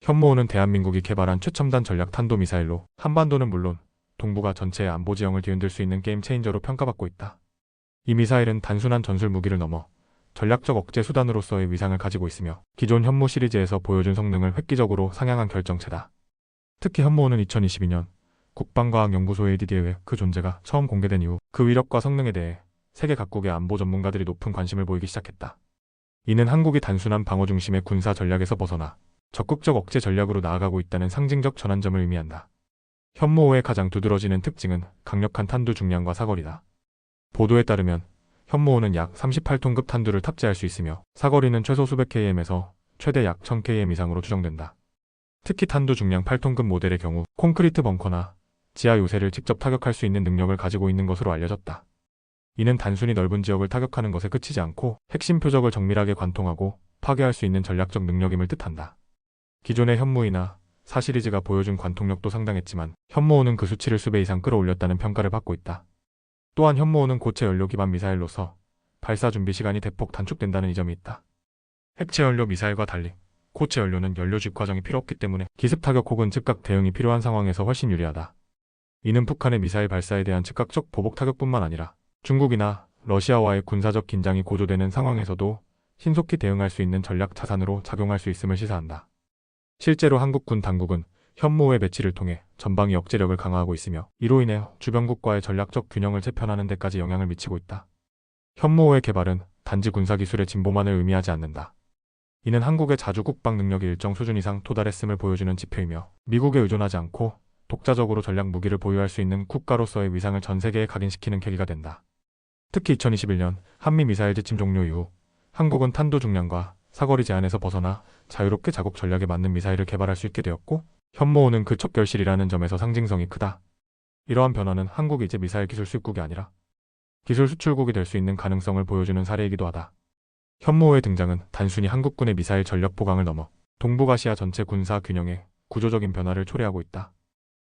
현무호는 대한민국이 개발한 최첨단 전략 탄도미사일로 한반도는 물론 동북아 전체의 안보 지형을 뒤흔들 수 있는 게임 체인저로 평가받고 있다. 이 미사일은 단순한 전술 무기를 넘어 전략적 억제 수단으로서의 위상을 가지고 있으며 기존 현무 시리즈에서 보여준 성능을 획기적으로 상향한 결정체다. 특히 현무호는 2022년 국방과학연구소 ADD에 그 존재가 처음 공개된 이후 그 위력과 성능에 대해 세계 각국의 안보 전문가들이 높은 관심을 보이기 시작했다. 이는 한국이 단순한 방어 중심의 군사 전략에서 벗어나 적극적 억제 전략으로 나아가고 있다는 상징적 전환점을 의미한다. 현무호의 가장 두드러지는 특징은 강력한 탄두 중량과 사거리다. 보도에 따르면 현무호는 약 38톤급 탄두를 탑재할 수 있으며 사거리는 최소 수백 km에서 최대 약 1000km 이상으로 추정된다. 특히 탄두 중량 8톤급 모델의 경우 콘크리트 벙커나 지하 요새를 직접 타격할 수 있는 능력을 가지고 있는 것으로 알려졌다. 이는 단순히 넓은 지역을 타격하는 것에 그치지 않고 핵심 표적을 정밀하게 관통하고 파괴할 수 있는 전략적 능력임을 뜻한다. 기존의 현무이나 사 시리즈가 보여준 관통력도 상당했지만 현무호는 그 수치를 수배 이상 끌어올렸다는 평가를 받고 있다. 또한 현무호는 고체 연료 기반 미사일로서 발사 준비 시간이 대폭 단축된다는 이점이 있다. 핵체 연료 미사일과 달리 고체 연료는 연료 주입 과정이 필요 없기 때문에 기습 타격 혹은 즉각 대응이 필요한 상황에서 훨씬 유리하다. 이는 북한의 미사일 발사에 대한 즉각적 보복 타격뿐만 아니라 중국이나 러시아와의 군사적 긴장이 고조되는 상황에서도 신속히 대응할 수 있는 전략 자산으로 작용할 수 있음을 시사한다. 실제로 한국군 당국은 현무호의 배치를 통해 전방위 억제력을 강화하고 있으며 이로 인해 주변국과의 전략적 균형을 재편하는 데까지 영향을 미치고 있다. 현무호의 개발은 단지 군사기술의 진보만을 의미하지 않는다. 이는 한국의 자주 국방 능력이 일정 수준 이상 도달했음을 보여주는 지표이며 미국에 의존하지 않고 독자적으로 전략 무기를 보유할 수 있는 국가로서의 위상을 전 세계에 각인시키는 계기가 된다. 특히 2021년 한미 미사일 지침 종료 이후 한국은 탄도 중량과 사거리 제한에서 벗어나 자유롭게 자국 전략에 맞는 미사일을 개발할 수 있게 되었고 현무호는 그 척결실이라는 점에서 상징성이 크다. 이러한 변화는 한국이 이제 미사일 기술 수입국이 아니라 기술 수출국이 될 수 있는 가능성을 보여주는 사례이기도 하다. 현무호의 등장은 단순히 한국군의 미사일 전력 보강을 넘어 동북아시아 전체 군사 균형에 구조적인 변화를 초래하고 있다.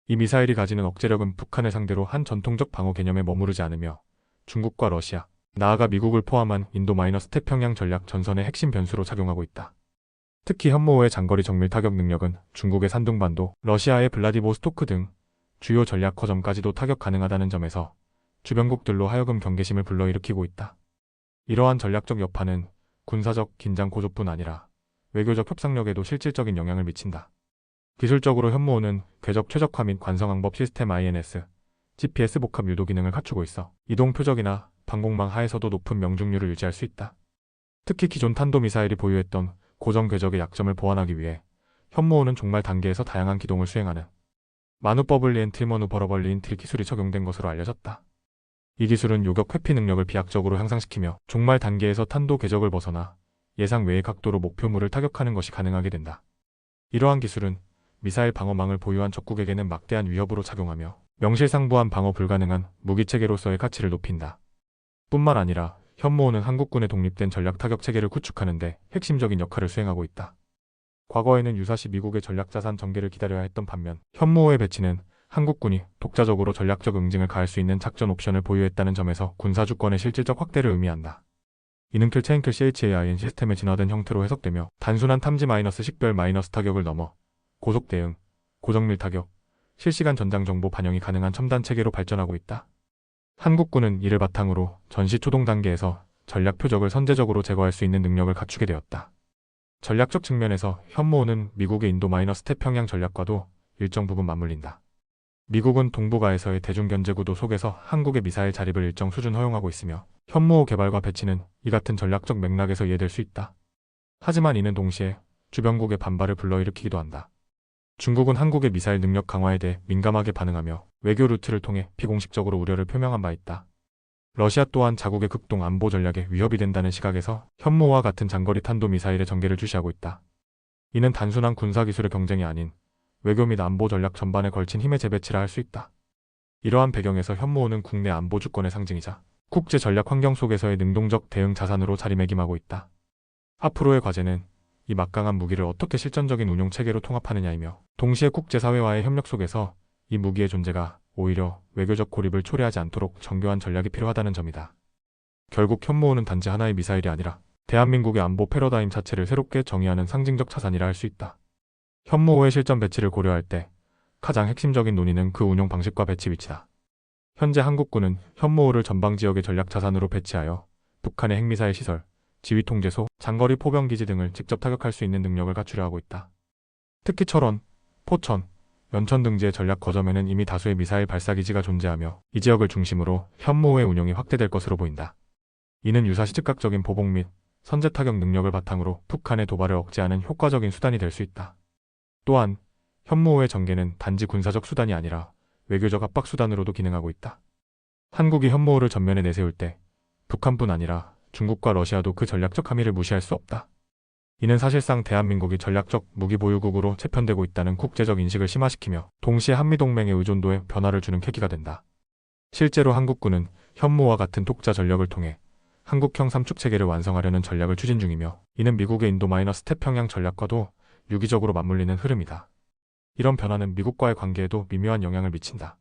이 미사일이 가지는 억제력은 북한을 상대로 한 전통적 방어 개념에 머무르지 않으며 중국과 러시아, 나아가 미국을 포함한 인도-태평양 전략 전선의 핵심 변수로 작용하고 있다. 특히 현무호의 장거리 정밀 타격 능력은 중국의 산둥반도, 러시아의 블라디보스토크 등 주요 전략 거점까지도 타격 가능하다는 점에서 주변국들로 하여금 경계심을 불러일으키고 있다. 이러한 전략적 여파는 군사적 긴장 고조뿐 아니라 외교적 협상력에도 실질적인 영향을 미친다. 기술적으로 현무호는 궤적 최적화 및 관성항법 시스템 INS, GPS 복합 유도 기능을 갖추고 있어 이동 표적이나 방공망 하에서도 높은 명중률을 유지할 수 있다. 특히 기존 탄도미사일이 보유했던 고정 궤적의 약점을 보완하기 위해 현무호는 종말 단계에서 다양한 기동을 수행하는 마누버블 리엔트리 버러벌 리엔트리 기술이 적용된 것으로 알려졌다. 이 기술은 요격 회피 능력을 비약적으로 향상시키며 종말 단계에서 탄도 궤적을 벗어나 예상 외의 각도로 목표물을 타격하는 것이 가능하게 된다. 이러한 기술은 미사일 방어망을 보유한 적국에게는 막대한 위협으로 작용하며 명실상부한 방어 불가능한 무기체계로서의 가치를 높인다. 뿐만 아니라 현무호는 한국군의 독립된 전략 타격 체계를 구축하는 데 핵심적인 역할을 수행하고 있다. 과거에는 유사시 미국의 전략자산 전개를 기다려야 했던 반면 현무호의 배치는 한국군이 독자적으로 전략적 응징을 가할 수 있는 작전 옵션을 보유했다는 점에서 군사주권의 실질적 확대를 의미한다. 이는 킬체인킬 CHAIN 시스템의 진화된 형태로 해석되며 단순한 탐지 식별 타격을 넘어 고속 대응, 고정밀 타격, 실시간 전장 정보 반영이 가능한 첨단 체계로 발전하고 있다. 한국군은 이를 바탕으로 전시 초동 단계에서 전략 표적을 선제적으로 제거할 수 있는 능력을 갖추게 되었다. 전략적 측면에서 현무호는 미국의 인도-태평양 전략과도 일정 부분 맞물린다. 미국은 동북아에서의 대중견제 구도 속에서 한국의 미사일 자립을 일정 수준 허용하고 있으며 현무호 개발과 배치는 이 같은 전략적 맥락에서 이해될 수 있다. 하지만 이는 동시에 주변국의 반발을 불러일으키기도 한다. 중국은 한국의 미사일 능력 강화에 대해 민감하게 반응하며 외교 루트를 통해 비공식적으로 우려를 표명한 바 있다. 러시아 또한 자국의 극동 안보 전략에 위협이 된다는 시각에서 현무호와 같은 장거리 탄도 미사일의 전개를 주시하고 있다. 이는 단순한 군사기술의 경쟁이 아닌 외교 및 안보 전략 전반에 걸친 힘의 재배치라 할 수 있다. 이러한 배경에서 현무호는 국내 안보 주권의 상징이자 국제 전략 환경 속에서의 능동적 대응 자산으로 자리매김하고 있다. 앞으로의 과제는 이 막강한 무기를 어떻게 실전적인 운용 체계로 통합하느냐이며 동시에 국제사회와의 협력 속에서 이 무기의 존재가 오히려 외교적 고립을 초래하지 않도록 정교한 전략이 필요하다는 점이다. 결국 현무호는 단지 하나의 미사일이 아니라 대한민국의 안보 패러다임 자체를 새롭게 정의하는 상징적 자산이라 할 수 있다. 현무호의 실전 배치를 고려할 때 가장 핵심적인 논의는 그 운용 방식과 배치 위치다. 현재 한국군은 현무호를 전방 지역의 전략 자산으로 배치하여 북한의 핵미사일 시설, 지휘 통제소, 장거리 포병 기지 등을 직접 타격할 수 있는 능력을 갖추려 하고 있다. 특히 철원, 포천, 연천 등지의 전략 거점에는 이미 다수의 미사일 발사 기지가 존재하며 이 지역을 중심으로 현무호의 운용이 확대될 것으로 보인다. 이는 유사시 즉각적인 보복 및 선제 타격 능력을 바탕으로 북한의 도발을 억제하는 효과적인 수단이 될 수 있다. 또한 현무호의 전개는 단지 군사적 수단이 아니라 외교적 압박 수단으로도 기능하고 있다. 한국이 현무호를 전면에 내세울 때 북한뿐 아니라 중국과 러시아도 그 전략적 함의를 무시할 수 없다. 이는 사실상 대한민국이 전략적 무기 보유국으로 재편되고 있다는 국제적 인식을 심화시키며 동시에 한미동맹의 의존도에 변화를 주는 계기가 된다. 실제로 한국군은 현무호와 같은 독자 전력을 통해 한국형 삼축체계를 완성하려는 전략을 추진 중이며 이는 미국의 인도-태평양 전략과도 유기적으로 맞물리는 흐름이다. 이런 변화는 미국과의 관계에도 미묘한 영향을 미친다.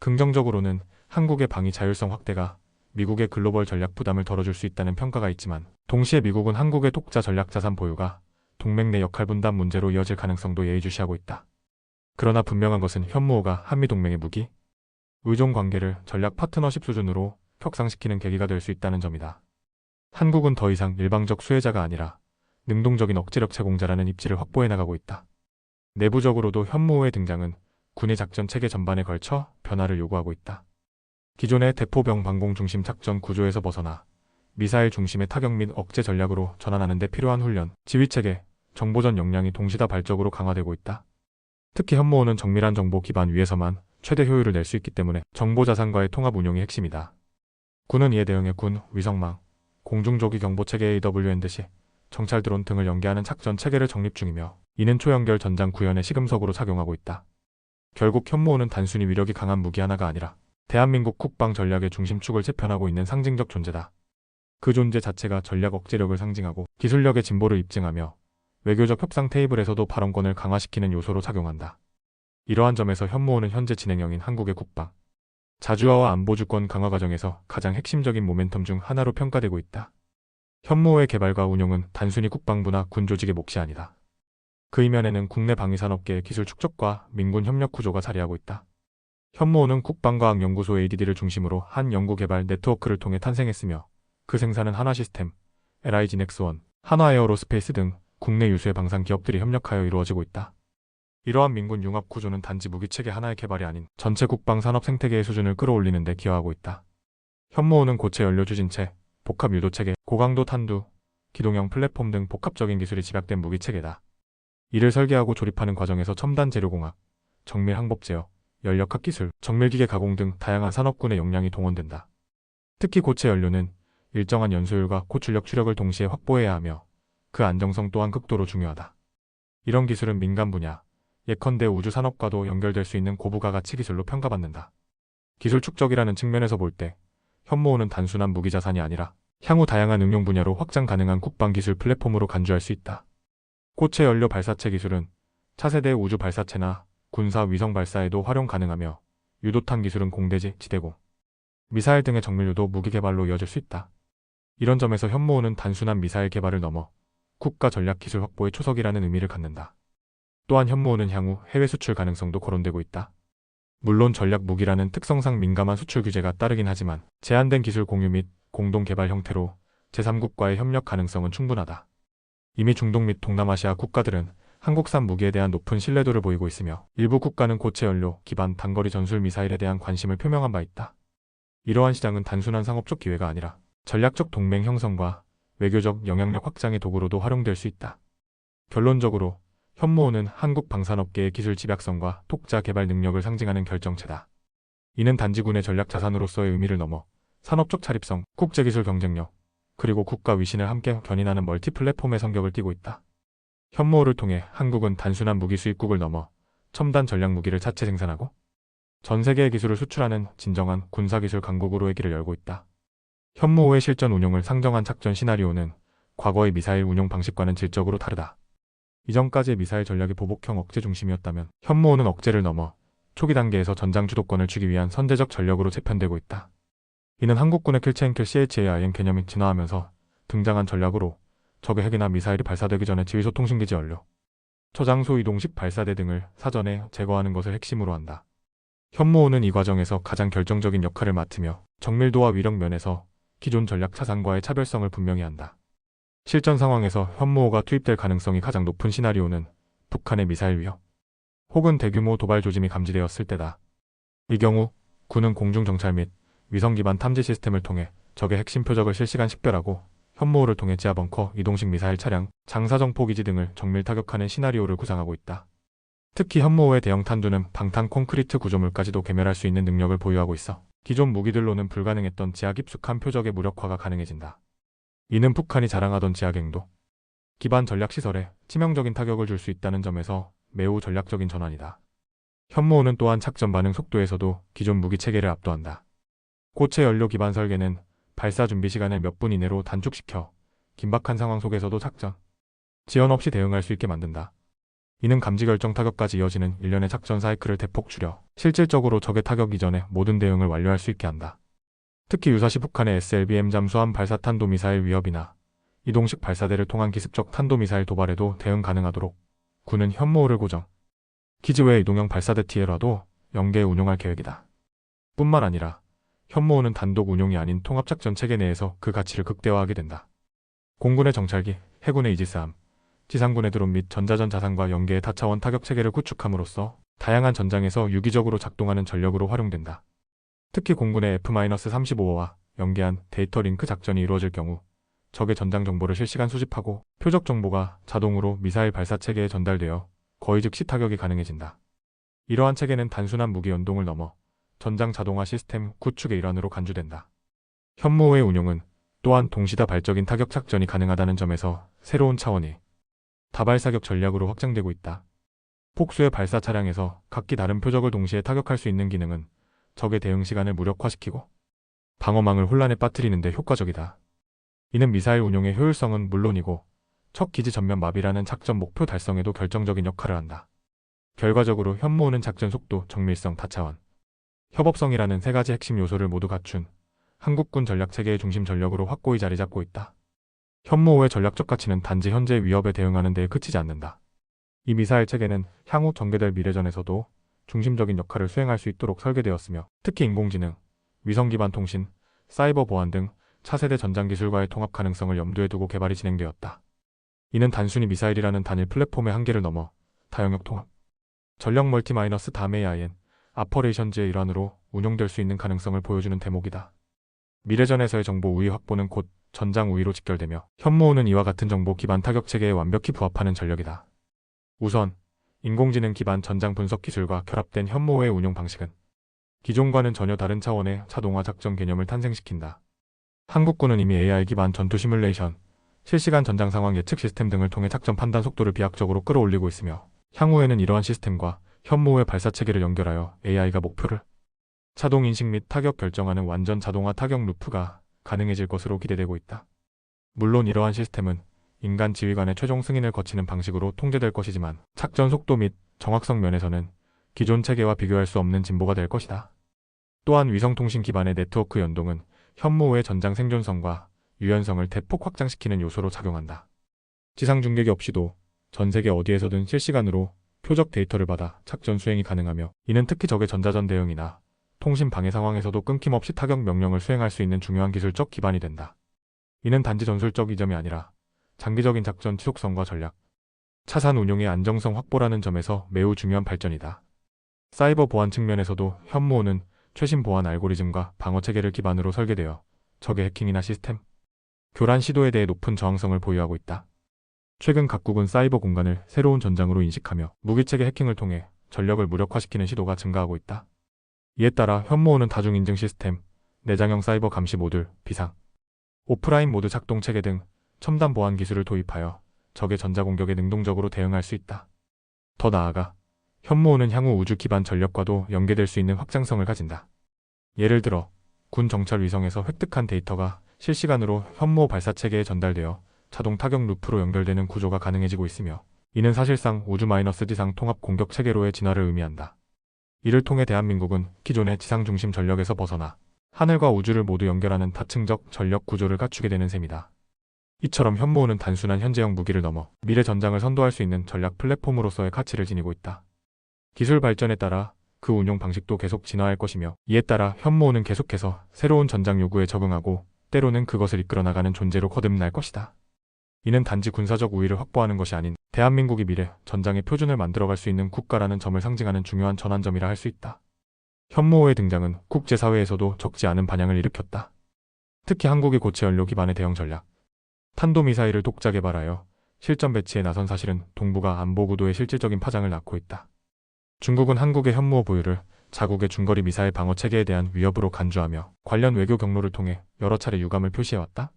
긍정적으로는 한국의 방위 자율성 확대가 미국의 글로벌 전략 부담을 덜어줄 수 있다는 평가가 있지만 동시에 미국은 한국의 독자 전략 자산 보유가 동맹 내 역할 분담 문제로 이어질 가능성도 예의주시하고 있다. 그러나 분명한 것은 현무호가 한미동맹의 무기 의존 관계를 전략 파트너십 수준으로 격상시키는 계기가 될 수 있다는 점이다. 한국은 더 이상 일방적 수혜자가 아니라 능동적인 억제력 제공자라는 입지를 확보해 나가고 있다. 내부적으로도 현무호의 등장은 군의 작전 체계 전반에 걸쳐 변화를 요구하고 있다. 기존의 대포병 방공 중심 작전 구조에서 벗어나 미사일 중심의 타격 및 억제 전략으로 전환하는 데 필요한 훈련, 지휘체계, 정보전 역량이 동시다발적으로 강화되고 있다. 특히 현무호는 정밀한 정보 기반 위에서만 최대 효율을 낼 수 있기 때문에 정보 자산과의 통합 운용이 핵심이다. 군은 이에 대응해 군, 위성망, 공중조기 경보체계 AWNDC, 정찰 드론 등을 연계하는 작전 체계를 정립 중이며 이는 초연결 전장 구현의 시금석으로 작용하고 있다. 결국 현무호는 단순히 위력이 강한 무기 하나가 아니라 대한민국 국방 전략의 중심축을 재편하고 있는 상징적 존재다. 그 존재 자체가 전략 억제력을 상징하고 기술력의 진보를 입증하며 외교적 협상 테이블에서도 발언권을 강화시키는 요소로 작용한다. 이러한 점에서 현무호는 현재 진행형인 한국의 국방, 자주화와 안보 주권 강화 과정에서 가장 핵심적인 모멘텀 중 하나로 평가되고 있다. 현무호의 개발과 운용은 단순히 국방부나 군 조직의 몫이 아니다. 그 이면에는 국내 방위산업계의 기술 축적과 민군 협력 구조가 자리하고 있다. 현무호는 국방과학연구소 ADD를 중심으로 한 연구개발 네트워크를 통해 탄생했으며 그 생산은 한화시스템, LI지넥스원, 한화에어로스페이스 등 국내 유수의 방산 기업들이 협력하여 이루어지고 있다. 이러한 민군 융합 구조는 단지 무기체계 하나의 개발이 아닌 전체 국방 산업 생태계의 수준을 끌어올리는 데 기여하고 있다. 현무호는 고체 연료 추진체, 복합 유도체계, 고강도 탄두, 기동형 플랫폼 등 복합적인 기술이 집약된 무기체계다. 이를 설계하고 조립하는 과정에서 첨단 재료공학, 정밀 항법 제어, 연력학 기술, 정밀기계 가공 등 다양한 산업군의 역량이 동원된다. 특히 고체 연료는 일정한 연소율과 고출력 추력을 동시에 확보해야 하며 그 안정성 또한 극도로 중요하다. 이런 기술은 민간 분야, 예컨대 우주산업과도 연결될 수 있는 고부가 가치 기술로 평가받는다. 기술 축적이라는 측면에서 볼 때 현무호는 단순한 무기 자산이 아니라 향후 다양한 응용 분야로 확장 가능한 국방기술 플랫폼으로 간주할 수 있다. 고체 연료 발사체 기술은 차세대 우주 발사체나 군사 위성 발사에도 활용 가능하며 유도탄 기술은 공대지, 지대공, 미사일 등의 정밀유도 무기 개발로 이어질 수 있다. 이런 점에서 현무호는 단순한 미사일 개발을 넘어 국가 전략 기술 확보의 초석이라는 의미를 갖는다. 또한 현무호는 향후 해외 수출 가능성도 거론되고 있다. 물론 전략 무기라는 특성상 민감한 수출 규제가 따르긴 하지만 제한된 기술 공유 및 공동 개발 형태로 제3국과의 협력 가능성은 충분하다. 이미 중동 및 동남아시아 국가들은 한국산 무기에 대한 높은 신뢰도를 보이고 있으며 일부 국가는 고체 연료 기반 단거리 전술 미사일에 대한 관심을 표명한 바 있다. 이러한 시장은 단순한 상업적 기회가 아니라 전략적 동맹 형성과 외교적 영향력 확장의 도구로도 활용될 수 있다. 결론적으로 현무호는 한국 방산업계의 기술 집약성과 독자 개발 능력을 상징하는 결정체다. 이는 단지 군의 전략 자산으로서의 의미를 넘어 산업적 차립성, 국제기술 경쟁력, 그리고 국가 위신을 함께 견인하는 멀티 플랫폼의 성격을 띠고 있다. 현무호를 통해 한국은 단순한 무기 수입국을 넘어 첨단 전략 무기를 자체 생산하고 전 세계의 기술을 수출하는 진정한 군사기술 강국으로의 길을 열고 있다. 현무호의 실전 운용을 상정한 작전 시나리오는 과거의 미사일 운용 방식과는 질적으로 다르다. 이전까지의 미사일 전략이 보복형 억제 중심이었다면 현무호는 억제를 넘어 초기 단계에서 전장 주도권을 쥐기 위한 선제적 전력으로 재편되고 있다. 이는 한국군의 킬체인킬 CHAIM 개념이 진화하면서 등장한 전략으로 적의 핵이나 미사일이 발사되기 전에 지휘소 통신기지 연료, 저장소 이동식 발사대 등을 사전에 제거하는 것을 핵심으로 한다. 현무호는 이 과정에서 가장 결정적인 역할을 맡으며 정밀도와 위력 면에서 기존 전략 차산과의 차별성을 분명히 한다. 실전 상황에서 현무호가 투입될 가능성이 가장 높은 시나리오는 북한의 미사일 위협 혹은 대규모 도발 조짐이 감지되었을 때다. 이 경우 군은 공중 정찰 및 위성 기반 탐지 시스템을 통해 적의 핵심 표적을 실시간 식별하고 현무호를 통해 지하 벙커, 이동식 미사일 차량, 장사정포 기지 등을 정밀 타격하는 시나리오를 구상하고 있다. 특히 현무호의 대형 탄두는 방탄 콘크리트 구조물까지도 괴멸할 수 있는 능력을 보유하고 있어 기존 무기들로는 불가능했던 지하 깊숙한 표적의 무력화가 가능해진다. 이는 북한이 자랑하던 지하 갱도 기반 전략 시설에 치명적인 타격을 줄 수 있다는 점에서 매우 전략적인 전환이다. 현무호는 또한 작전 반응 속도에서도 기존 무기 체계를 압도한다. 고체 연료 기반 설계는 발사 준비 시간을 몇 분 이내로 단축시켜 긴박한 상황 속에서도 작전, 지연 없이 대응할 수 있게 만든다. 이는 감지 결정 타격까지 이어지는 일련의 작전 사이클을 대폭 줄여 실질적으로 적의 타격 이전에 모든 대응을 완료할 수 있게 한다. 특히 유사시 북한의 SLBM 잠수함 발사 탄도미사일 위협이나 이동식 발사대를 통한 기습적 탄도미사일 도발에도 대응 가능하도록 군은 현무호를 고정, 기지 외 이동형 발사대 TL화도 연계 운용할 계획이다. 뿐만 아니라 현무호는 단독 운용이 아닌 통합작전 체계 내에서 그 가치를 극대화하게 된다. 공군의 정찰기, 해군의 이지스함, 지상군의 드론 및 전자전 자산과 연계의 다차원 타격 체계를 구축함으로써 다양한 전장에서 유기적으로 작동하는 전력으로 활용된다. 특히 공군의 F-35와 연계한 데이터 링크 작전이 이루어질 경우 적의 전장 정보를 실시간 수집하고 표적 정보가 자동으로 미사일 발사 체계에 전달되어 거의 즉시 타격이 가능해진다. 이러한 체계는 단순한 무기 연동을 넘어 전장 자동화 시스템 구축의 일환으로 간주된다. 현무호의 운용은 또한 동시다발적인 타격 작전이 가능하다는 점에서 새로운 차원이 다발사격 전략으로 확장되고 있다. 폭수의 발사 차량에서 각기 다른 표적을 동시에 타격할 수 있는 기능은 적의 대응 시간을 무력화시키고 방어망을 혼란에 빠뜨리는 데 효과적이다. 이는 미사일 운용의 효율성은 물론이고 적 기지 전면 마비라는 작전 목표 달성에도 결정적인 역할을 한다. 결과적으로 현무호는 작전 속도, 정밀성, 다차원, 협업성이라는 세 가지 핵심 요소를 모두 갖춘 한국군 전략체계의 중심 전력으로 확고히 자리 잡고 있다. 현무호의 전략적 가치는 단지 현재 위협에 대응하는 데에 그치지 않는다. 이 미사일 체계는 향후 전개될 미래전에서도 중심적인 역할을 수행할 수 있도록 설계되었으며 특히 인공지능, 위성 기반 통신, 사이버 보안 등 차세대 전장 기술과의 통합 가능성을 염두에 두고 개발이 진행되었다. 이는 단순히 미사일이라는 단일 플랫폼의 한계를 넘어 다영역 통합, 전력 멀티-다음 AIN, 아퍼레이션즈의 일환으로 운용될 수 있는 가능성을 보여주는 대목이다. 미래전에서의 정보 우위 확보는 곧 전장 우위로 직결되며 현무호는 이와 같은 정보 기반 타격 체계에 완벽히 부합하는 전력이다. 우선 인공지능 기반 전장 분석 기술과 결합된 현무호의 운용 방식은 기존과는 전혀 다른 차원의 자동화 작전 개념을 탄생시킨다. 한국군은 이미 AI 기반 전투 시뮬레이션, 실시간 전장 상황 예측 시스템 등을 통해 작전 판단 속도를 비약적으로 끌어올리고 있으며 향후에는 이러한 시스템과 현무호의 발사 체계를 연결하여 AI가 목표를 자동 인식 및 타격 결정하는 완전 자동화 타격 루프가 가능해질 것으로 기대되고 있다. 물론 이러한 시스템은 인간 지휘관의 최종 승인을 거치는 방식으로 통제될 것이지만 작전 속도 및 정확성 면에서는 기존 체계와 비교할 수 없는 진보가 될 것이다. 또한 위성통신 기반의 네트워크 연동은 현무호의 전장 생존성과 유연성을 대폭 확장시키는 요소로 작용한다. 지상 중계기 없이도 전 세계 어디에서든 실시간으로 표적 데이터를 받아 작전 수행이 가능하며 이는 특히 적의 전자전 대응이나 통신 방해 상황에서도 끊김없이 타격 명령을 수행할 수 있는 중요한 기술적 기반이 된다. 이는 단지 전술적 이점이 아니라 장기적인 작전 지속성과 전략, 차산 운용의 안정성 확보라는 점에서 매우 중요한 발전이다. 사이버 보안 측면에서도 현무호는 최신 보안 알고리즘과 방어 체계를 기반으로 설계되어 적의 해킹이나 시스템 교란 시도에 대해 높은 저항성을 보유하고 있다. 최근 각국은 사이버 공간을 새로운 전장으로 인식하며 무기체계 해킹을 통해 전력을 무력화시키는 시도가 증가하고 있다. 이에 따라 현무호는 다중인증 시스템, 내장형 사이버 감시 모듈, 비상, 오프라인 모드 작동 체계 등 첨단 보안 기술을 도입하여 적의 전자공격에 능동적으로 대응할 수 있다. 더 나아가 현무호는 향후 우주 기반 전력과도 연계될 수 있는 확장성을 가진다. 예를 들어 군 정찰 위성에서 획득한 데이터가 실시간으로 현무호 발사 체계에 전달되어 자동 타격 루프로 연결되는 구조가 가능해지고 있으며 이는 사실상 우주-지상 통합 공격 체계로의 진화를 의미한다. 이를 통해 대한민국은 기존의 지상 중심 전력에서 벗어나 하늘과 우주를 모두 연결하는 다층적 전력 구조를 갖추게 되는 셈이다. 이처럼 현무호는 단순한 현재형 무기를 넘어 미래 전장을 선도할 수 있는 전략 플랫폼으로서의 가치를 지니고 있다. 기술 발전에 따라 그 운용 방식도 계속 진화할 것이며, 이에 따라 현무호는 계속해서 새로운 전장 요구에 적응하고 때로는 그것을 이끌어 나가는 존재로 거듭날 것이다. 이는 단지 군사적 우위를 확보하는 것이 아닌 대한민국이 미래 전장의 표준을 만들어갈 수 있는 국가라는 점을 상징하는 중요한 전환점이라 할 수 있다. 현무호의 등장은 국제사회에서도 적지 않은 반향을 일으켰다. 특히 한국이 고체 연료 기반의 대형 전략 탄도미사일을 독자 개발하여 실전 배치에 나선 사실은 동북아 안보 구도에 실질적인 파장을 낳고 있다. 중국은 한국의 현무호 보유를 자국의 중거리 미사일 방어 체계에 대한 위협으로 간주하며 관련 외교 경로를 통해 여러 차례 유감을 표시해왔다.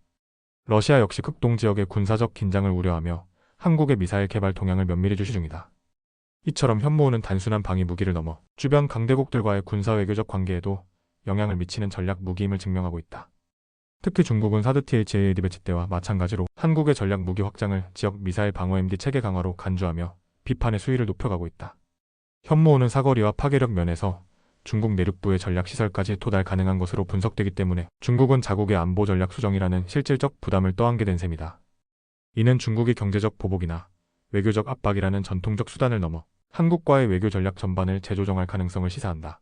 러시아 역시 극동 지역의 군사적 긴장을 우려하며 한국의 미사일 개발 동향을 면밀히 주시 중이다. 이처럼 현무호는 단순한 방위 무기를 넘어 주변 강대국들과의 군사 외교적 관계에도 영향을 미치는 전략 무기임을 증명하고 있다. 특히 중국은 사드 THAAD 배치 때와 마찬가지로 한국의 전략 무기 확장을 지역 미사일 방어 MD 체계 강화로 간주하며 비판의 수위를 높여가고 있다. 현무호는 사거리와 파괴력 면에서 중국 내륙부의 전략시설까지 도달 가능한 것으로 분석되기 때문에 중국은 자국의 안보 전략 수정이라는 실질적 부담을 떠안게 된 셈이다. 이는 중국이 경제적 보복이나 외교적 압박이라는 전통적 수단을 넘어 한국과의 외교 전략 전반을 재조정할 가능성을 시사한다.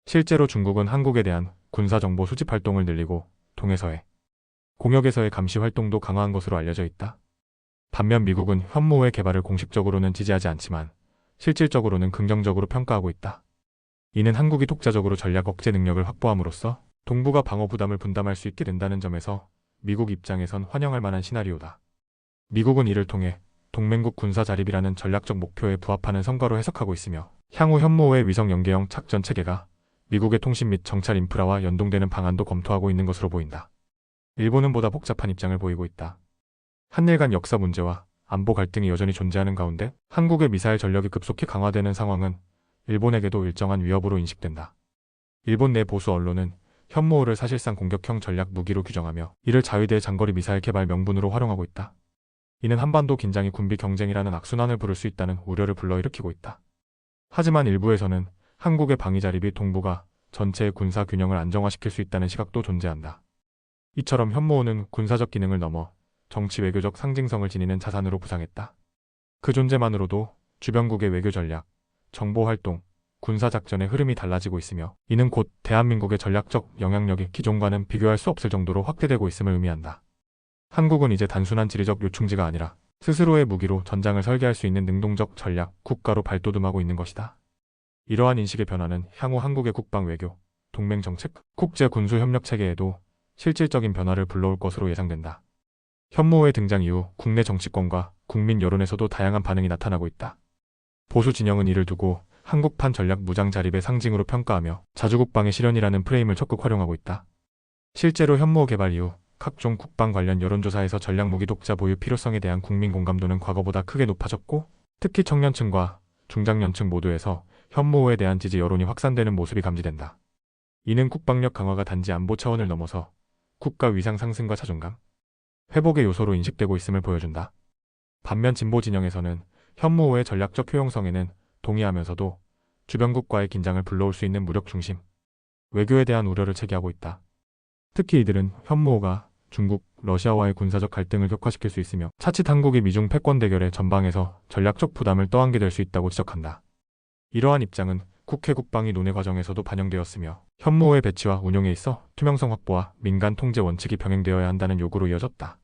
실제로 중국은 한국에 대한 군사정보 수집 활동을 늘리고 동해서해, 공역에서의 감시 활동도 강화한 것으로 알려져 있다. 반면 미국은 현무호의 개발을 공식적으로는 지지하지 않지만 실질적으로는 긍정적으로 평가하고 있다. 이는 한국이 독자적으로 전략 억제 능력을 확보함으로써 동북아 방어 부담을 분담할 수 있게 된다는 점에서 미국 입장에선 환영할 만한 시나리오다. 미국은 이를 통해 동맹국 군사 자립이라는 전략적 목표에 부합하는 성과로 해석하고 있으며, 향후 현무호의 위성 연계형 작전 체계가 미국의 통신 및 정찰 인프라와 연동되는 방안도 검토하고 있는 것으로 보인다. 일본은 보다 복잡한 입장을 보이고 있다. 한일 간 역사 문제와 안보 갈등이 여전히 존재하는 가운데 한국의 미사일 전력이 급속히 강화되는 상황은 일본에게도 일정한 위협으로 인식된다. 일본 내 보수 언론은 현무호를 사실상 공격형 전략 무기로 규정하며 이를 자위대 장거리 미사일 개발 명분으로 활용하고 있다. 이는 한반도 긴장이 군비 경쟁이라는 악순환을 부를 수 있다는 우려를 불러일으키고 있다. 하지만 일부에서는 한국의 방위 자립이 동북아 전체의 군사 균형을 안정화시킬 수 있다는 시각도 존재한다. 이처럼 현무호는 군사적 기능을 넘어 정치 외교적 상징성을 지니는 자산으로 부상했다. 그 존재만으로도 주변국의 외교 전략, 정보 활동, 군사 작전의 흐름이 달라지고 있으며, 이는 곧 대한민국의 전략적 영향력이 기존과는 비교할 수 없을 정도로 확대되고 있음을 의미한다. 한국은 이제 단순한 지리적 요충지가 아니라 스스로의 무기로 전장을 설계할 수 있는 능동적 전략 국가로 발돋움하고 있는 것이다. 이러한 인식의 변화는 향후 한국의 국방 외교, 동맹 정책, 국제 군수 협력 체계에도 실질적인 변화를 불러올 것으로 예상된다. 현무호의 등장 이후 국내 정치권과 국민 여론에서도 다양한 반응이 나타나고 있다. 보수 진영은 이를 두고 한국판 전략 무장 자립의 상징으로 평가하며 자주국방의 실현이라는 프레임을 적극 활용하고 있다. 실제로 현무호 개발 이후 각종 국방 관련 여론조사에서 전략 무기 독자 보유 필요성에 대한 국민 공감도는 과거보다 크게 높아졌고, 특히 청년층과 중장년층 모두에서 현무호에 대한 지지 여론이 확산되는 모습이 감지된다. 이는 국방력 강화가 단지 안보 차원을 넘어서 국가 위상 상승과 자존감, 회복의 요소로 인식되고 있음을 보여준다. 반면 진보 진영에서는 현무호의 전략적 효용성에는 동의하면서도 주변국과의 긴장을 불러올 수 있는 무력 중심, 외교에 대한 우려를 제기하고 있다. 특히 이들은 현무호가 중국, 러시아와의 군사적 갈등을 격화시킬 수 있으며 자칫 한국이 미중 패권 대결의 전방에서 전략적 부담을 떠안게 될 수 있다고 지적한다. 이러한 입장은 국회 국방위 논의 과정에서도 반영되었으며, 현무호의 배치와 운용에 있어 투명성 확보와 민간 통제 원칙이 병행되어야 한다는 요구로 이어졌다.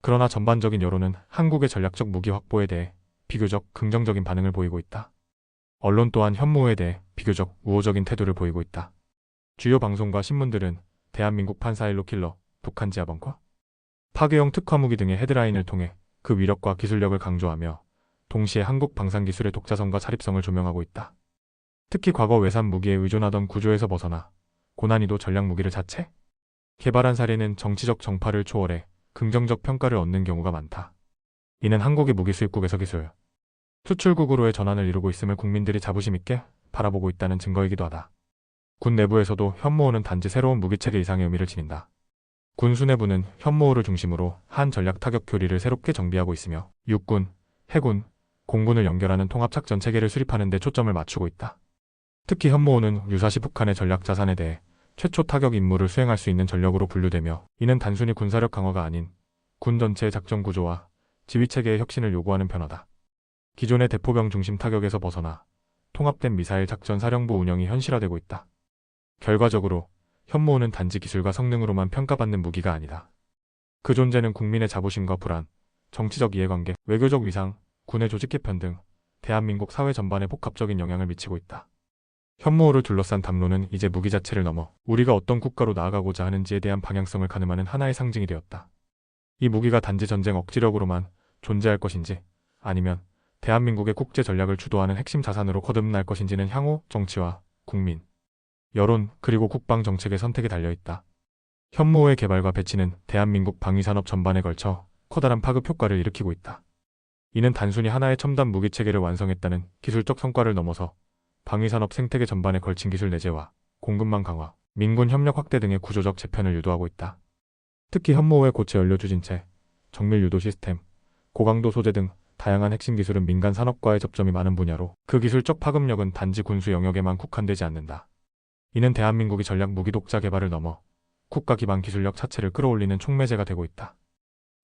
그러나 전반적인 여론은 한국의 전략적 무기 확보에 대해 비교적 긍정적인 반응을 보이고 있다. 언론 또한 현무호에 대해 비교적 우호적인 태도를 보이고 있다. 주요 방송과 신문들은 대한민국 판사일로 킬러, 북한 지하 벙커, 파괴형 특화무기 등의 헤드라인을 통해 그 위력과 기술력을 강조하며 동시에 한국 방산기술의 독자성과 자립성을 조명하고 있다. 특히 과거 외산 무기에 의존하던 구조에서 벗어나 고난이도 전략 무기를 자체 개발한 사례는 정치적 정파를 초월해 긍정적 평가를 얻는 경우가 많다. 이는 한국이 무기 수입국에서 기술, 수출국으로의 전환을 이루고 있음을 국민들이 자부심 있게 바라보고 있다는 증거이기도 하다. 군 내부에서도 현무호는 단지 새로운 무기체계 이상의 의미를 지닌다. 군 수뇌부는 현무호를 중심으로 한 전략 타격 교리를 새롭게 정비하고 있으며 육군, 해군, 공군을 연결하는 통합작전 체계를 수립하는 데 초점을 맞추고 있다. 특히 현무호는 유사시 북한의 전략 자산에 대해 최초 타격 임무를 수행할 수 있는 전력으로 분류되며, 이는 단순히 군사력 강화가 아닌 군 전체의 작전 구조와 지휘 체계의 혁신을 요구하는 변화다. 기존의 대포병 중심 타격에서 벗어나 통합된 미사일 작전 사령부 운영이 현실화되고 있다. 결과적으로 현무호는 단지 기술과 성능으로만 평가받는 무기가 아니다. 그 존재는 국민의 자부심과 불안, 정치적 이해관계, 외교적 위상, 군의 조직 개편 등 대한민국 사회 전반에 복합적인 영향을 미치고 있다. 현무호를 둘러싼 담론은 이제 무기 자체를 넘어 우리가 어떤 국가로 나아가고자 하는지에 대한 방향성을 가늠하는 하나의 상징이 되었다. 이 무기가 단지 전쟁 억지력으로만 존재할 것인지 아니면 대한민국의 국제 전략을 주도하는 핵심 자산으로 거듭날 것인지는 향후 정치와 국민, 여론 그리고 국방 정책의 선택에 달려있다. 현무호의 개발과 배치는 대한민국 방위산업 전반에 걸쳐 커다란 파급 효과를 일으키고 있다. 이는 단순히 하나의 첨단 무기 체계를 완성했다는 기술적 성과를 넘어서 방위산업 생태계 전반에 걸친 기술 내재와 공급망 강화, 민군 협력 확대 등의 구조적 재편을 유도하고 있다. 특히 현무호의 고체 연료 추진체, 정밀 유도 시스템, 고강도 소재 등 다양한 핵심 기술은 민간 산업과의 접점이 많은 분야로 그 기술적 파급력은 단지 군수 영역에만 국한되지 않는다. 이는 대한민국이 전략 무기 독자 개발을 넘어 국가 기반 기술력 자체를 끌어올리는 촉매제가 되고 있다.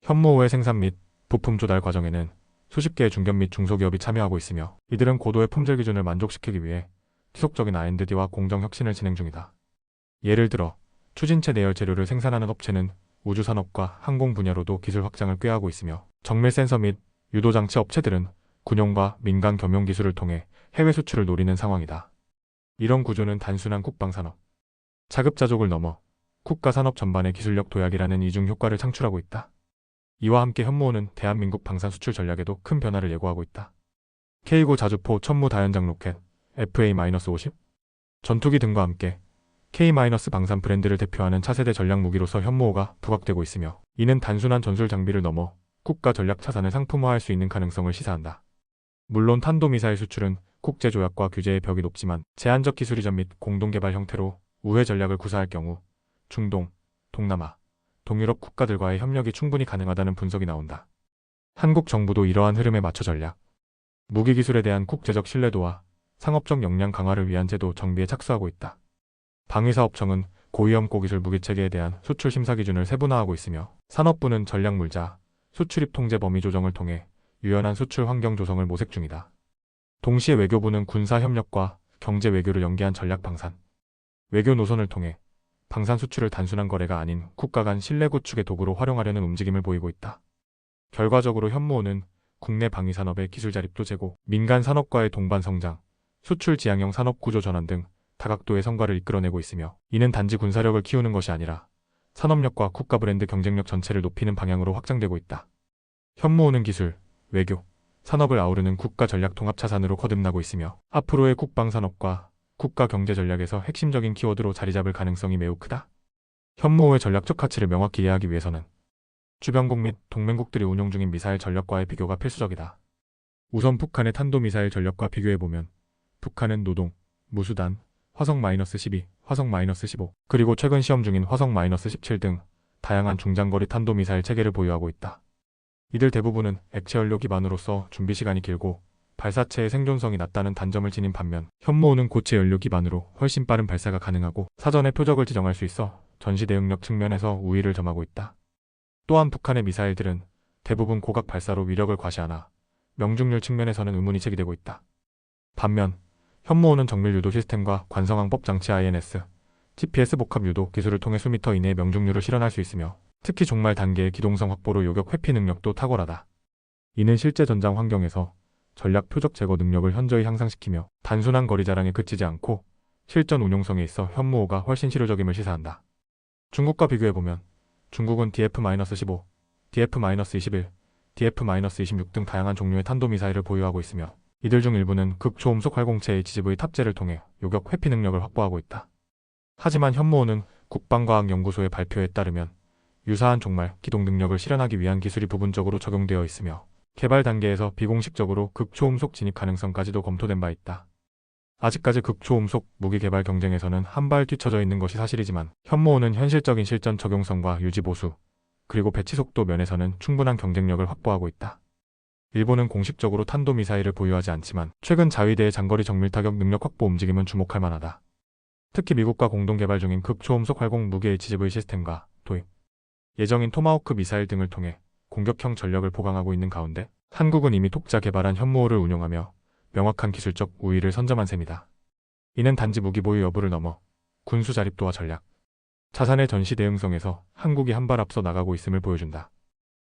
현무호의 생산 및 부품 조달 과정에는 수십 개의 중견 및 중소기업이 참여하고 있으며 이들은 고도의 품질 기준을 만족시키기 위해 지속적인 R&D와 공정 혁신을 진행 중이다. 예를 들어 추진체 내열 재료를 생산하는 업체는 우주산업과 항공 분야로도 기술 확장을 꾀하고 있으며 정밀 센서 및 유도장치 업체들은 군용과 민간 겸용 기술을 통해 해외 수출을 노리는 상황이다. 이런 구조는 단순한 국방산업, 자급자족을 넘어 국가 산업 전반의 기술력 도약이라는 이중 효과를 창출하고 있다. 이와 함께 현무호는 대한민국 방산 수출 전략에도 큰 변화를 예고하고 있다. K9 자주포 천무 다연장 로켓, FA-50 전투기 등과 함께 K- 방산 브랜드를 대표하는 차세대 전략 무기로서 현무호가 부각되고 있으며 이는 단순한 전술 장비를 넘어 국가 전략 자산을 상품화할 수 있는 가능성을 시사한다. 물론 탄도미사일 수출은 국제조약과 규제의 벽이 높지만 제한적 기술 이전 및 공동개발 형태로 우회 전략을 구사할 경우 중동, 동남아, 동유럽 국가들과의 협력이 충분히 가능하다는 분석이 나온다. 한국 정부도 이러한 흐름에 맞춰 전략, 무기 기술에 대한 국제적 신뢰도와 상업적 역량 강화를 위한 제도 정비에 착수하고 있다. 방위사업청은 고위험 고기술 무기체계에 대한 수출 심사 기준을 세분화하고 있으며 산업부는 전략물자, 수출입 통제 범위 조정을 통해 유연한 수출 환경 조성을 모색 중이다. 동시에 외교부는 군사 협력과 경제 외교를 연계한 전략 방산, 외교 노선을 통해 방산 수출을 단순한 거래가 아닌 국가 간 신뢰 구축의 도구로 활용하려는 움직임을 보이고 있다. 결과적으로 현무호는 국내 방위산업의 기술 자립도 제고, 민간 산업과의 동반 성장, 수출 지향형 산업 구조 전환 등 다각도의 성과를 이끌어내고 있으며 이는 단지 군사력을 키우는 것이 아니라 산업력과 국가 브랜드 경쟁력 전체를 높이는 방향으로 확장되고 있다. 현무호는 기술, 외교, 산업을 아우르는 국가 전략 통합 자산으로 거듭나고 있으며 앞으로의 국방 산업과 국가 경제 전략에서 핵심적인 키워드로 자리 잡을 가능성이 매우 크다. 현무호의 전략적 가치를 명확히 이해하기 위해서는 주변국 및 동맹국들이 운용 중인 미사일 전력과의 비교가 필수적이다. 우선 북한의 탄도미사일 전력과 비교해보면 북한은 노동, 무수단, 화성-12, 화성-15, 그리고 최근 시험 중인 화성-17 등 다양한 중장거리 탄도미사일 체계를 보유하고 있다. 이들 대부분은 액체연료 기반으로서 준비시간이 길고 발사체의 생존성이 낮다는 단점을 지닌 반면 현무호는 고체 연료 기반으로 훨씬 빠른 발사가 가능하고 사전에 표적을 지정할 수 있어 전시 대응력 측면에서 우위를 점하고 있다. 또한 북한의 미사일들은 대부분 고각 발사로 위력을 과시하나 명중률 측면에서는 의문이 제기되고 있다. 반면 현무호는 정밀 유도 시스템과 관성항법 장치 INS, GPS 복합 유도 기술을 통해 수미터 이내의 명중률을 실현할 수 있으며 특히 종말 단계의 기동성 확보로 요격 회피 능력도 탁월하다. 이는 실제 전장 환경에서 전략 표적 제거 능력을 현저히 향상시키며 단순한 거리 자랑에 그치지 않고 실전 운용성에 있어 현무호가 훨씬 실효적임을 시사한다. 중국과 비교해보면 중국은 DF-15, DF-21, DF-26 등 다양한 종류의 탄도미사일을 보유하고 있으며 이들 중 일부는 극초음속 활공체 HGV 탑재를 통해 요격 회피 능력을 확보하고 있다. 하지만 현무호는 국방과학연구소의 발표에 따르면 유사한 종말, 기동 능력을 실현하기 위한 기술이 부분적으로 적용되어 있으며 개발 단계에서 비공식적으로 극초음속 진입 가능성까지도 검토된 바 있다. 아직까지 극초음속 무기 개발 경쟁에서는 한 발 뒤처져 있는 것이 사실이지만 현무호는 현실적인 실전 적용성과 유지 보수, 그리고 배치 속도 면에서는 충분한 경쟁력을 확보하고 있다. 일본은 공식적으로 탄도미사일을 보유하지 않지만 최근 자위대의 장거리 정밀 타격 능력 확보 움직임은 주목할 만하다. 특히 미국과 공동 개발 중인 극초음속 활공 무기 HGV 시스템과 도입 예정인 토마호크 미사일 등을 통해 공격형 전력을 보강하고 있는 가운데 한국은 이미 독자 개발한 현무호를 운용하며 명확한 기술적 우위를 선점한 셈이다. 이는 단지 무기 보유 여부를 넘어 군수 자립도와 전략, 자산의 전시 대응성에서 한국이 한 발 앞서 나가고 있음을 보여준다.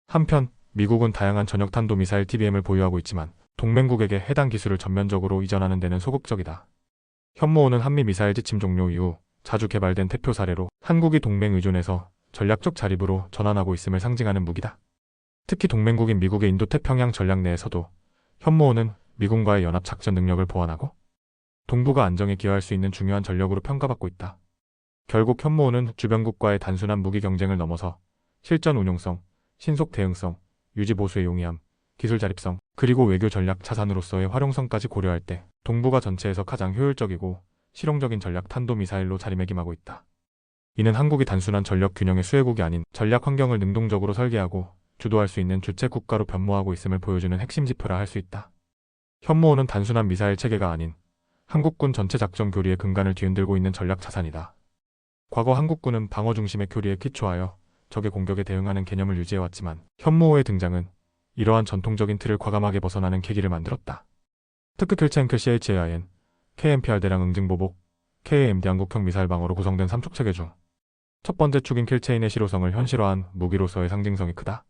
한편 미국은 다양한 전역 탄도미사일 TBM을 보유하고 있지만 동맹국에게 해당 기술을 전면적으로 이전하는 데는 소극적이다. 현무호는 한미 미사일 지침 종료 이후 자주 개발된 대표 사례로 한국이 동맹 의존에서 전략적 자립으로 전환하고 있음을 상징하는 무기다. 특히 동맹국인 미국의 인도태평양 전략 내에서도 현무호는 미군과의 연합작전 능력을 보완하고 동북아 안정에 기여할 수 있는 중요한 전력으로 평가받고 있다. 결국 현무호는 주변국과의 단순한 무기 경쟁을 넘어서 실전 운용성, 신속 대응성, 유지 보수의 용이함, 기술 자립성, 그리고 외교 전략 자산으로서의 활용성까지 고려할 때 동북아 전체에서 가장 효율적이고 실용적인 전략 탄도미사일로 자리매김하고 있다. 이는 한국이 단순한 전력 균형의 수혜국이 아닌 전략 환경을 능동적으로 설계하고 주도할 수 있는 주체 국가로 변모하고 있음을 보여주는 핵심 지표라 할 수 있다. 현무호는 단순한 미사일 체계가 아닌 한국군 전체 작전 교리의 근간을 뒤흔들고 있는 전략 자산이다. 과거 한국군은 방어 중심의 교리에 기초하여 적의 공격에 대응하는 개념을 유지해왔지만 현무호의 등장은 이러한 전통적인 틀을 과감하게 벗어나는 계기를 만들었다. 특히 킬체인 CHAIN, KMPR대랑 응징보복, KAMD 한국형 미사일 방어로 구성된 3촉 체계 중 첫 번째 축인 킬체인의 실효성을 현실화한 무기로서의 상징성이 크다.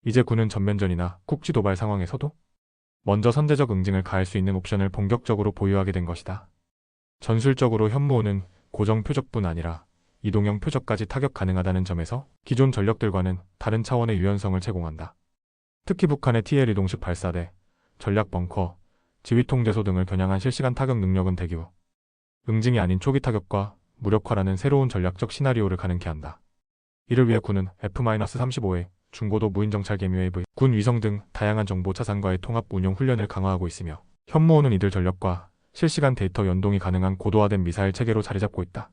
이제 군은 전면전이나 국지 도발 상황에서도 먼저 선제적 응징을 가할 수 있는 옵션을 본격적으로 보유하게 된 것이다. 전술적으로 현무호는 고정 표적뿐 아니라 이동형 표적까지 타격 가능하다는 점에서 기존 전력들과는 다른 차원의 유연성을 제공한다. 특히 북한의 TL 이동식 발사대, 전략 벙커, 지휘통제소 등을 겨냥한 실시간 타격 능력은 대기 후 응징이 아닌 초기 타격과 무력화라는 새로운 전략적 시나리오를 가능케 한다. 이를 위해 군은 F-35의 중고도 무인정찰 개미웨이브, 군 위성 등 다양한 정보 자산과의 통합 운용 훈련을 강화하고 있으며 현무호는 이들 전력과 실시간 데이터 연동이 가능한 고도화된 미사일 체계로 자리잡고 있다.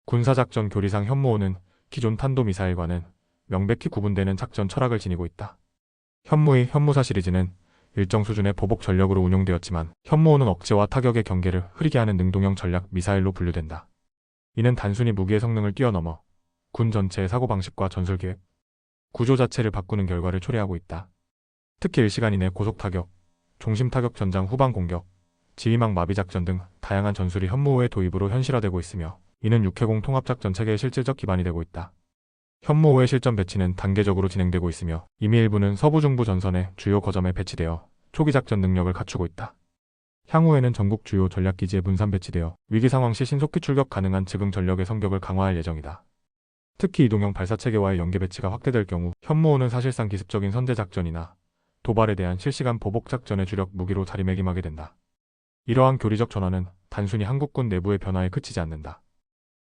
군사작전 교리상 현무호는 기존 탄도미사일과는 명백히 구분되는 작전 철학을 지니고 있다. 현무의 현무사 시리즈는 일정 수준의 보복 전력으로 운용되었지만 현무호는 억제와 타격의 경계를 흐리게 하는 능동형 전략 미사일로 분류된다. 이는 단순히 무기의 성능을 뛰어넘어 군 전체의 사고방식과 전술계획, 구조 자체를 바꾸는 결과를 초래하고 있다. 특히 일시간 이내 고속타격, 중심타격 전장 후방 공격, 지휘망 마비작전 등 다양한 전술이 현무호의 도입으로 현실화되고 있으며 이는 육해공 통합작전 체계의 실질적 기반이 되고 있다. 현무호의 실전 배치는 단계적으로 진행되고 있으며 이미 일부는 서부 중부 전선의 주요 거점에 배치되어 초기 작전 능력을 갖추고 있다. 향후에는 전국 주요 전략기지에 분산 배치되어 위기 상황 시 신속히 출격 가능한 즉응 전력의 성격을 강화할 예정이다. 특히 이동형 발사체계와의 연계 배치가 확대될 경우 현무호는 사실상 기습적인 선제작전이나 도발에 대한 실시간 보복작전의 주력 무기로 자리매김하게 된다. 이러한 교리적 전환은 단순히 한국군 내부의 변화에 그치지 않는다.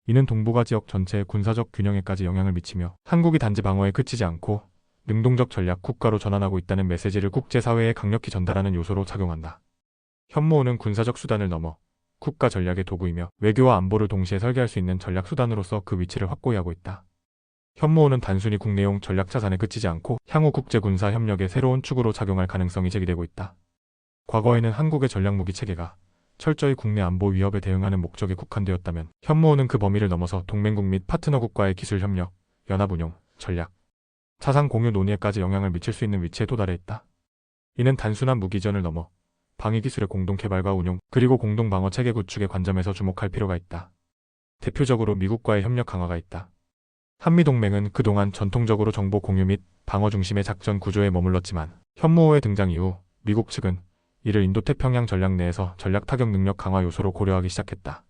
이는 동북아 지역 전체의 군사적 균형에까지 영향을 미치며 한국이 단지 방어에 그치지 않고 능동적 전략 국가로 전환하고 있다는 메시지를 국제사회에 강력히 전달하는 요소로 작용한다. 현무호는 군사적 수단을 넘어 국가 전략의 도구이며 외교와 안보를 동시에 설계할 수 있는 전략 수단으로서 그 위치를 확고히 하고 있다. 현무호는 단순히 국내용 전략 자산에 그치지 않고 향후 국제 군사 협력의 새로운 축으로 작용할 가능성이 제기되고 있다. 과거에는 한국의 전략무기 체계가 철저히 국내 안보 위협에 대응하는 목적에 국한되었다면 현무호는 그 범위를 넘어서 동맹국 및 파트너국과의 기술 협력, 연합 운용, 전략, 자산 공유 논의에까지 영향을 미칠 수 있는 위치에 도달해 있다. 이는 단순한 무기전을 넘어 방위기술의 공동 개발과 운용, 그리고 공동 방어 체계 구축의 관점에서 주목할 필요가 있다. 대표적으로 미국과의 협력 강화가 있다. 한미동맹은 그동안 전통적으로 정보 공유 및 방어 중심의 작전 구조에 머물렀지만 현무호의 등장 이후 미국 측은 이를 인도태평양 전략 내에서 전략 타격 능력 강화 요소로 고려하기 시작했다.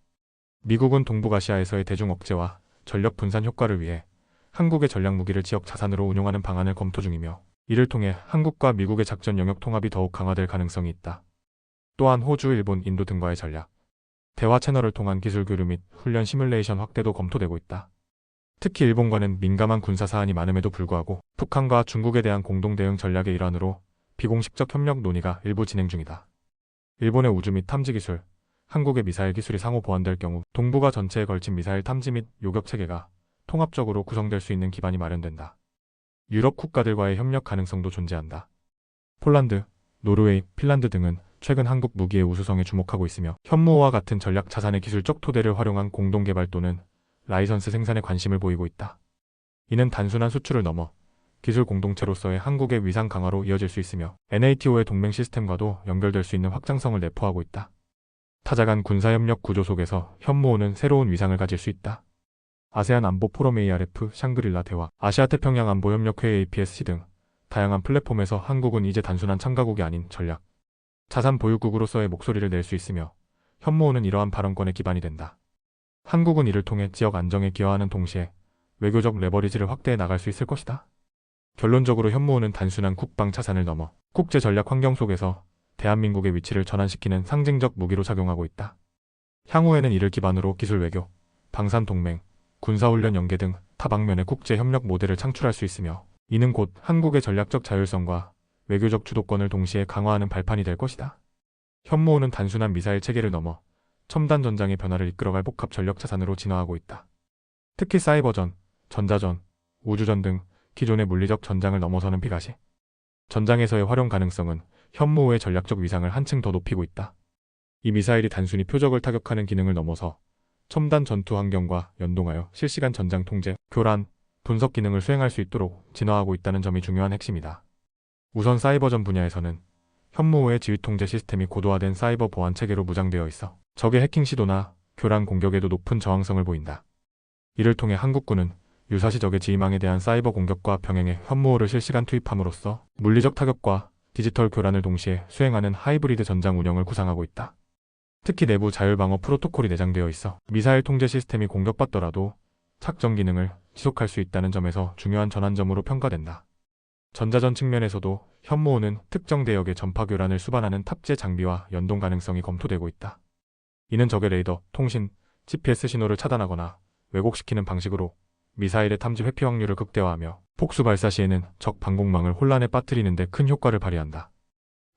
미국은 동북아시아에서의 대중 억제와 전력 분산 효과를 위해 한국의 전략 무기를 지역 자산으로 운용하는 방안을 검토 중이며 이를 통해 한국과 미국의 작전 영역 통합이 더욱 강화될 가능성이 있다. 또한 호주, 일본, 인도 등과의 전략, 대화 채널을 통한 기술 교류 및 훈련 시뮬레이션 확대도 검토되고 있다. 특히 일본과는 민감한 군사 사안이 많음에도 불구하고 북한과 중국에 대한 공동 대응 전략의 일환으로 비공식적 협력 논의가 일부 진행 중이다. 일본의 우주 및 탐지 기술, 한국의 미사일 기술이 상호 보완될 경우 동북아 전체에 걸친 미사일 탐지 및 요격 체계가 통합적으로 구성될 수 있는 기반이 마련된다. 유럽 국가들과의 협력 가능성도 존재한다. 폴란드, 노르웨이, 핀란드 등은 최근 한국 무기의 우수성에 주목하고 있으며 현무호와 같은 전략 자산의 기술적 토대를 활용한 공동 개발 또는 라이선스 생산에 관심을 보이고 있다. 이는 단순한 수출을 넘어 기술 공동체로서의 한국의 위상 강화로 이어질 수 있으며 NATO의 동맹 시스템과도 연결될 수 있는 확장성을 내포하고 있다. 타자 간 군사협력 구조 속에서 현무호는 새로운 위상을 가질 수 있다. 아세안 안보 포럼 ARF, 샹그릴라 대화, 아시아태평양 안보협력회 APSC 등 다양한 플랫폼에서 한국은 이제 단순한 참가국이 아닌 전략, 자산 보유국으로서의 목소리를 낼 수 있으며 현무호는 이러한 발언권의 기반이 된다. 한국은 이를 통해 지역 안정에 기여하는 동시에 외교적 레버리지를 확대해 나갈 수 있을 것이다. 결론적으로 현무호는 단순한 국방 자산을 넘어 국제 전략 환경 속에서 대한민국의 위치를 전환시키는 상징적 무기로 작용하고 있다. 향후에는 이를 기반으로 기술 외교, 방산 동맹, 군사훈련 연계 등 타방면의 국제 협력 모델을 창출할 수 있으며 이는 곧 한국의 전략적 자율성과 외교적 주도권을 동시에 강화하는 발판이 될 것이다. 현무호는 단순한 미사일 체계를 넘어 첨단 전장의 변화를 이끌어갈 복합 전력 자산으로 진화하고 있다. 특히 사이버전, 전자전, 우주전 등 기존의 물리적 전장을 넘어서는 비가시 전장에서의 활용 가능성은 현무호의 전략적 위상을 한층 더 높이고 있다. 이 미사일이 단순히 표적을 타격하는 기능을 넘어서 첨단 전투 환경과 연동하여 실시간 전장 통제, 교란, 분석 기능을 수행할 수 있도록 진화하고 있다는 점이 중요한 핵심이다. 우선 사이버전 분야에서는 현무호의 지휘통제 시스템이 고도화된 사이버 보안 체계로 무장되어 있어 적의 해킹 시도나 교란 공격에도 높은 저항성을 보인다. 이를 통해 한국군은 유사시 적의 지휘망에 대한 사이버 공격과 병행해 현무호를 실시간 투입함으로써 물리적 타격과 디지털 교란을 동시에 수행하는 하이브리드 전장 운영을 구상하고 있다. 특히 내부 자율방어 프로토콜이 내장되어 있어 미사일 통제 시스템이 공격받더라도 착정 기능을 지속할 수 있다는 점에서 중요한 전환점으로 평가된다. 전자전 측면에서도 현무호는 특정 대역의 전파 교란을 수반하는 탑재 장비와 연동 가능성이 검토되고 있다. 이는 적의 레이더, 통신, GPS 신호를 차단하거나 왜곡시키는 방식으로 미사일의 탐지 회피 확률을 극대화하며 폭수 발사 시에는 적 방공망을 혼란에 빠뜨리는 데 큰 효과를 발휘한다.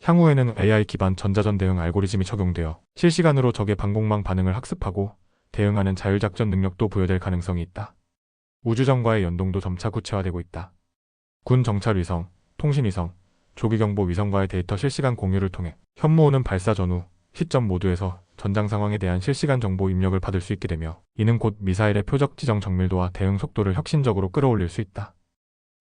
향후에는 AI 기반 전자전 대응 알고리즘이 적용되어 실시간으로 적의 방공망 반응을 학습하고 대응하는 자율작전 능력도 부여될 가능성이 있다. 우주전과의 연동도 점차 구체화되고 있다. 군 정찰 위성, 통신 위성, 조기경보 위성과의 데이터 실시간 공유를 통해 현무호는 발사 전후, 시점 모두에서 전장 상황에 대한 실시간 정보 입력을 받을 수 있게 되며 이는 곧 미사일의 표적 지정 정밀도와 대응 속도를 혁신적으로 끌어올릴 수 있다.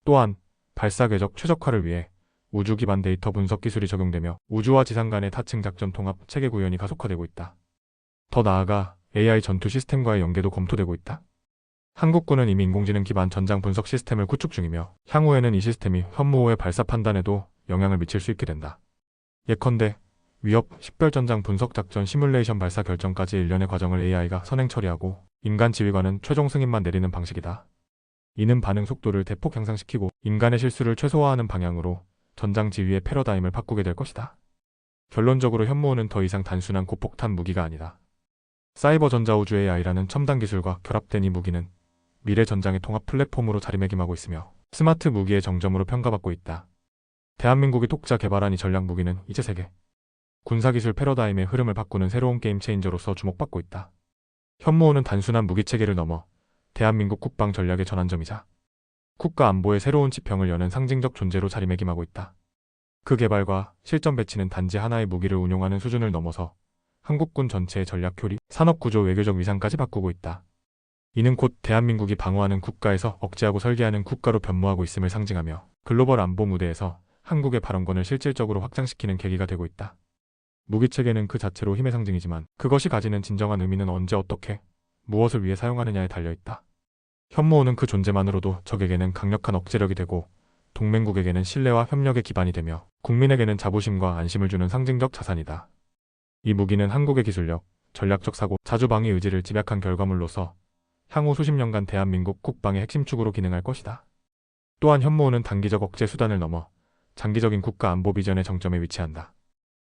또한 발사 궤적 최적화를 위해 우주 기반 데이터 분석 기술이 적용되며 우주와 지상 간의 타층 작전 통합 체계 구현이 가속화되고 있다. 더 나아가 AI 전투 시스템과의 연계도 검토되고 있다. 한국군은 이미 인공지능 기반 전장 분석 시스템을 구축 중이며 향후에는 이 시스템이 현무호의 발사 판단에도 영향을 미칠 수 있게 된다. 예컨대 위협, 식별전장 분석 작전 시뮬레이션 발사 결정까지 일련의 과정을 AI가 선행 처리하고 인간 지휘관은 최종 승인만 내리는 방식이다. 이는 반응 속도를 대폭 향상시키고 인간의 실수를 최소화하는 방향으로 전장 지휘의 패러다임을 바꾸게 될 것이다. 결론적으로 현무호는 더 이상 단순한 고폭탄 무기가 아니다. 사이버 전자우주 AI라는 첨단 기술과 결합된 이 무기는 미래 전장의 통합 플랫폼으로 자리매김하고 있으며 스마트 무기의 정점으로 평가받고 있다. 대한민국이 독자 개발한 이 전략 무기는 이제 세계 군사기술 패러다임의 흐름을 바꾸는 새로운 게임 체인저로서 주목받고 있다. 현무호는 단순한 무기체계를 넘어 대한민국 국방 전략의 전환점이자 국가 안보의 새로운 지평을 여는 상징적 존재로 자리매김하고 있다. 그 개발과 실전 배치는 단지 하나의 무기를 운용하는 수준을 넘어서 한국군 전체의 전략 효리, 산업구조 외교적 위상까지 바꾸고 있다. 이는 곧 대한민국이 방어하는 국가에서 억제하고 설계하는 국가로 변모하고 있음을 상징하며 글로벌 안보 무대에서 한국의 발언권을 실질적으로 확장시키는 계기가 되고 있다. 무기체계는 그 자체로 힘의 상징이지만 그것이 가지는 진정한 의미는 언제 어떻게, 무엇을 위해 사용하느냐에 달려있다. 현무호는 그 존재만으로도 적에게는 강력한 억제력이 되고 동맹국에게는 신뢰와 협력의 기반이 되며 국민에게는 자부심과 안심을 주는 상징적 자산이다. 이 무기는 한국의 기술력, 전략적 사고, 자주방위 의지를 집약한 결과물로서 향후 수십 년간 대한민국 국방의 핵심축으로 기능할 것이다. 또한 현무호는 단기적 억제 수단을 넘어 장기적인 국가 안보 비전의 정점에 위치한다.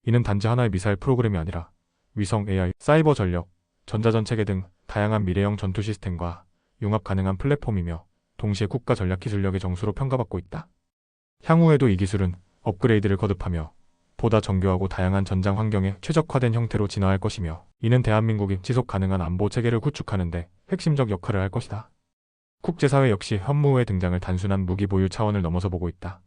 이는 단지 하나의 미사일 프로그램이 아니라 위성 AI, 사이버 전력, 전자전 체계 등 다양한 미래형 전투 시스템과 융합 가능한 플랫폼이며 동시에 국가 전략 기술력의 정수로 평가받고 있다. 향후에도 이 기술은 업그레이드를 거듭하며 보다 정교하고 다양한 전장 환경에 최적화된 형태로 진화할 것이며 이는 대한민국이 지속 가능한 안보 체계를 구축하는 데 핵심적 역할을 할 것이다. 국제사회 역시 현무호의 등장을 단순한 무기 보유 차원을 넘어서 보고 있다.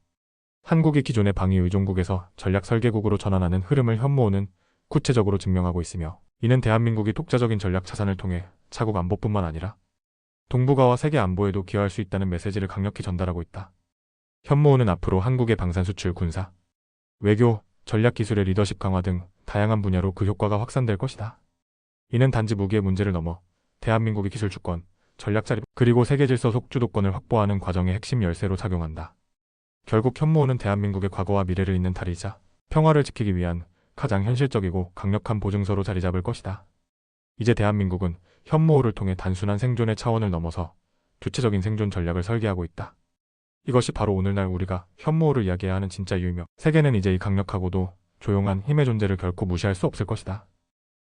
한국이 기존의 방위 의존국에서 전략 설계국으로 전환하는 흐름을 현무호는 구체적으로 증명하고 있으며 이는 대한민국이 독자적인 전략 자산을 통해 자국 안보뿐만 아니라 동북아와 세계 안보에도 기여할 수 있다는 메시지를 강력히 전달하고 있다. 현무호는 앞으로 한국의 방산 수출, 군사, 외교, 전략 기술의 리더십 강화 등 다양한 분야로 그 효과가 확산될 것이다. 이는 단지 무기의 문제를 넘어 대한민국의 기술 주권, 전략 자립, 그리고 세계 질서 속 주도권을 확보하는 과정의 핵심 열쇠로 작용한다. 결국 현무호는 대한민국의 과거와 미래를 잇는 다리이자 평화를 지키기 위한 가장 현실적이고 강력한 보증서로 자리 잡을 것이다. 이제 대한민국은 현무호를 통해 단순한 생존의 차원을 넘어서 구체적인 생존 전략을 설계하고 있다. 이것이 바로 오늘날 우리가 현무호를 이야기해야 하는 진짜 이유이며, 세계는 이제 이 강력하고도 조용한 힘의 존재를 결코 무시할 수 없을 것이다.